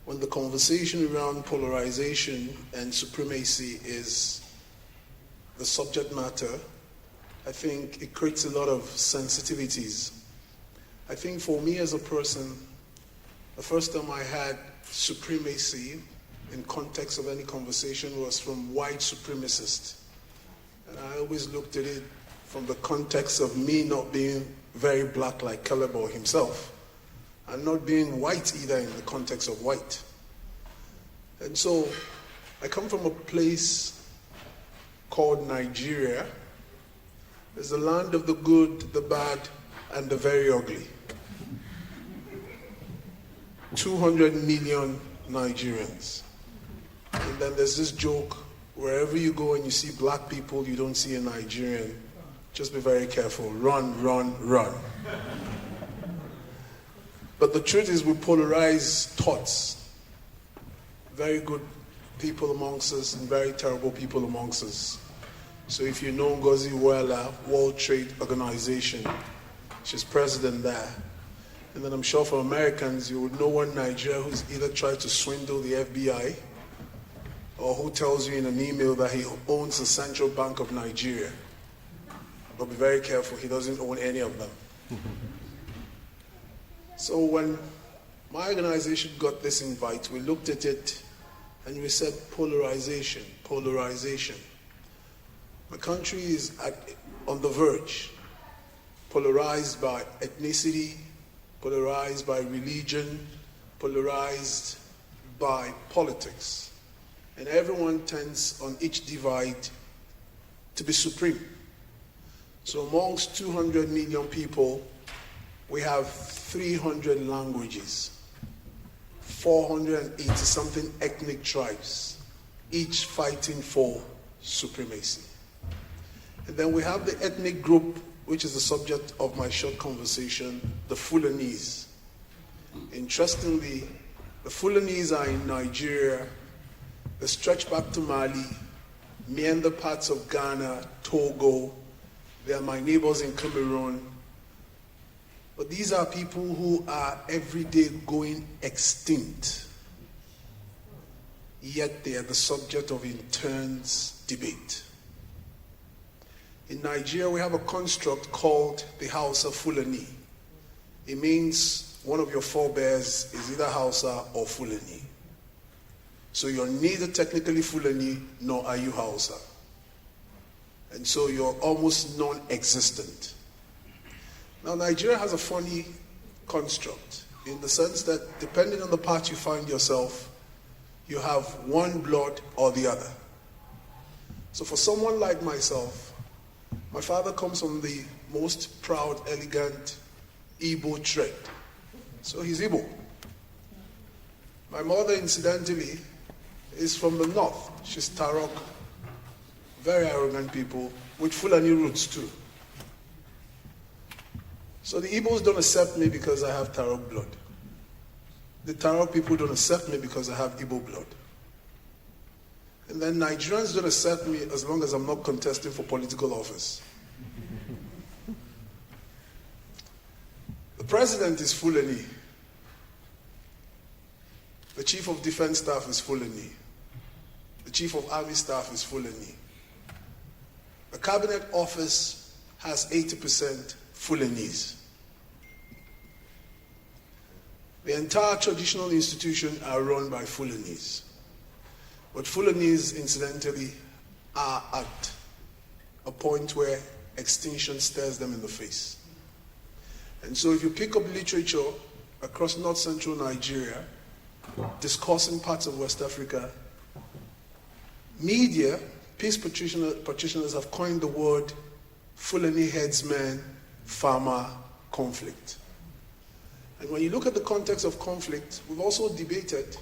when the conversation around polarization and supremacy is the subject matter, I think it creates a lot of sensitivities. I think for me as a person, the first time I had supremacy in context of any conversation was from white supremacists. And I always looked at it from the context of me not being very black like Calebo himself, and not being white either in the context of white. And so I come from a place called Nigeria. It's the land of the good, the bad, and the very ugly. 200 million Nigerians. And then there's this joke, wherever you go and you see black people, you don't see a Nigerian. Just be very careful. Run, run, run. But the truth is we polarize thoughts. Very good people amongst us and very terrible people amongst us. So if you know Ngozi Iweala, World Trade Organization, she's president there. And then I'm sure for Americans, you would know one Nigeria who's either tried to swindle the FBI or who tells you in an email that he owns the Central Bank of Nigeria. But be very careful, he doesn't own any of them. So when my organization got this invite, we looked at it and we said polarization, polarization. The country is on the verge, polarized by ethnicity, polarized by religion, polarized by politics. And everyone tends on each divide to be supreme. So amongst 200 million people, we have 300 languages, 480-something ethnic tribes, each fighting for supremacy. And then we have the ethnic group, which is the subject of my short conversation, the Fulanese. Interestingly, the Fulanese are in Nigeria. They stretch back to Mali, meander parts of Ghana, Togo. They are my neighbors in Cameroon. But these are people who are every day going extinct. Yet they are the subject of intense debate. In Nigeria, we have a construct called the Hausa Fulani. It means one of your forebears is either Hausa or Fulani. So you're neither technically Fulani nor are you Hausa. And so you're almost non-existent. Now, Nigeria has a funny construct in the sense that depending on the part you find yourself, you have one blood or the other. So for someone like myself, my father comes from the most proud, elegant Igbo trade. So he's Igbo. My mother, incidentally, is from the north. She's Tarok. Very arrogant people with Fulani roots too. So the Igbos don't accept me because I have Tarok blood. The Tarok people don't accept me because I have Igbo blood. And then Nigerians don't accept me as long as I'm not contesting for political office. The president is Fulani. The chief of defense staff is Fulani. The chief of army staff is Fulani. The cabinet office has 80% Fulanese. The entire traditional institution are run by Fulanese. But Fulanese, incidentally, are at a point where extinction stares them in the face. And so if you pick up literature across north-central Nigeria, discussing parts of West Africa, media, peace practitioners have coined the word Fulani headsman, farmer conflict. And when you look at the context of conflict, we've also debated,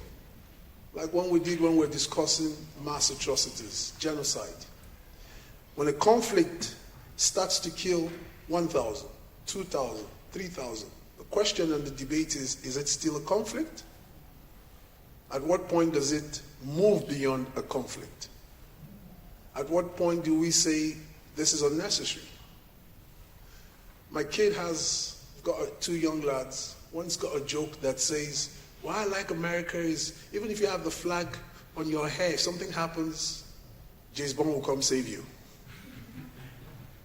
like one we did when we were discussing mass atrocities, genocide. When a conflict starts to kill 1,000, 2,000, 3,000, the question and the debate is it still a conflict? At what point does it move beyond a conflict? At what point do we say this is unnecessary? My kid has got two young lads. One's got a joke that says, Why I like America is, even if you have the flag on your hair, if something happens, James Bond will come save you.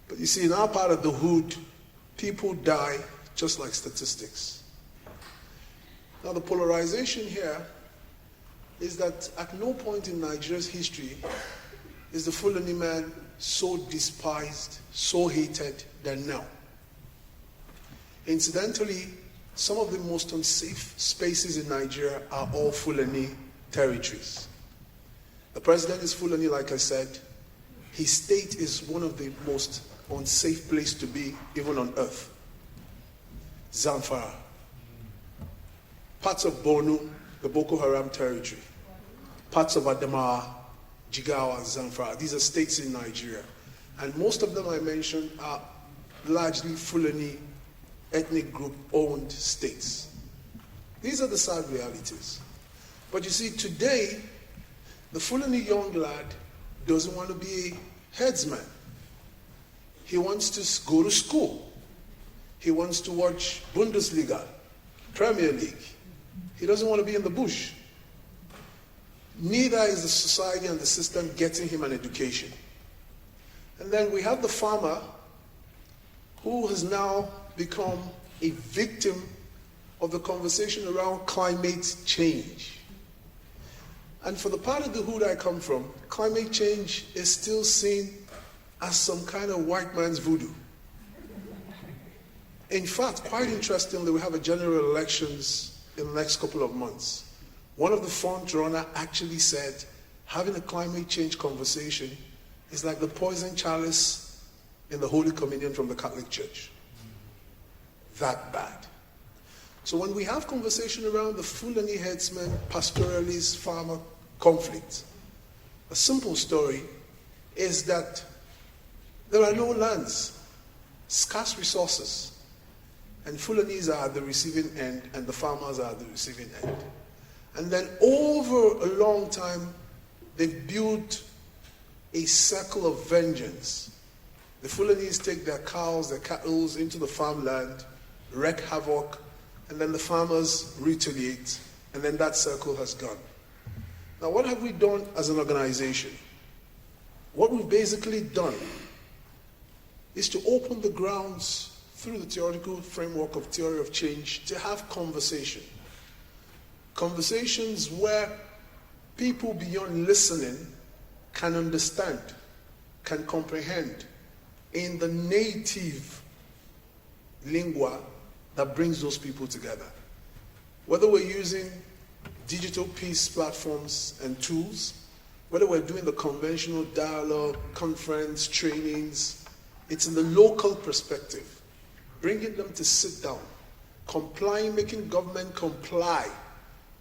But you see, in our part of the hood, people die just like statistics. Now, the polarization here is that at no point in Nigeria's history is the Fulani man so despised, so hated than now. Incidentally, some of the most unsafe spaces in Nigeria are all Fulani territories. The president is Fulani, like I said. His state is one of the most unsafe places to be, even on earth. Zamfara. Parts of Borno, the Boko Haram territory. Parts of Adamawa, Jigawa, Zamfara. These are states in Nigeria. And most of them I mentioned are largely Fulani ethnic group owned states. These are the sad realities. But you see, today, the Fulani young lad doesn't want to be a headsman. He wants to go to school. He wants to watch Bundesliga, Premier League. He doesn't want to be in the bush. Neither is the society and the system getting him an education. And then we have the farmer who has now become a victim of the conversation around climate change. And for the part of the hood I come from, climate change is still seen as some kind of white man's voodoo. In fact, quite interestingly, we have a general elections in the next couple of months. One of the front runners actually said, having a climate change conversation is like the poison chalice in the Holy Communion from the Catholic Church. That bad. So when we have conversation around the Fulani headsman, pastoralist, farmer conflict, a simple story is that there are no lands, scarce resources, and Fulanis are at the receiving end and the farmers are at the receiving end. And then over a long time, they've built a circle of vengeance. The Fulanis take their cows, their cattle into the farmland, wreak havoc, and then the farmers retaliate, and then that circle has gone. Now, what have we done as an organization? What we've basically done is to open the grounds through the theoretical framework of theory of change to have conversation. Conversations where people beyond listening can understand, can comprehend in the native lingua that brings those people together. Whether we're using digital peace platforms and tools, whether we're doing the conventional dialogue, conference, trainings, it's in the local perspective, bringing them to sit down, complying, making government comply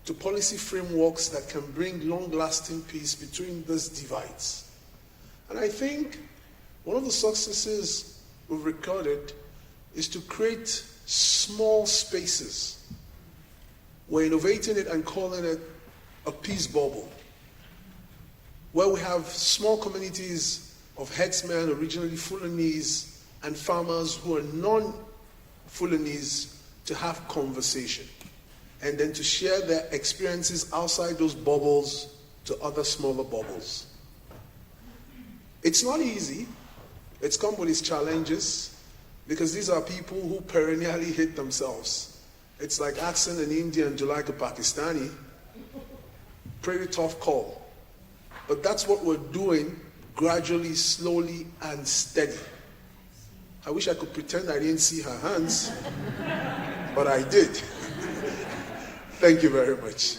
to policy frameworks that can bring long-lasting peace between these divides. And I think one of the successes we've recorded is to create small spaces. We're innovating it and calling it a peace bubble, where we have small communities of headsmen, originally Fulanese, and farmers who are non-Fulanese to have conversation, and then to share their experiences outside those bubbles to other smaller bubbles. It's not easy. It's come with its challenges, because these are people who perennially hate themselves. It's like asking an Indian to like a Pakistani. Pretty tough call. But that's what we're doing, gradually, slowly, and steady. I wish I could pretend I didn't see her hands, but I did. Thank you very much.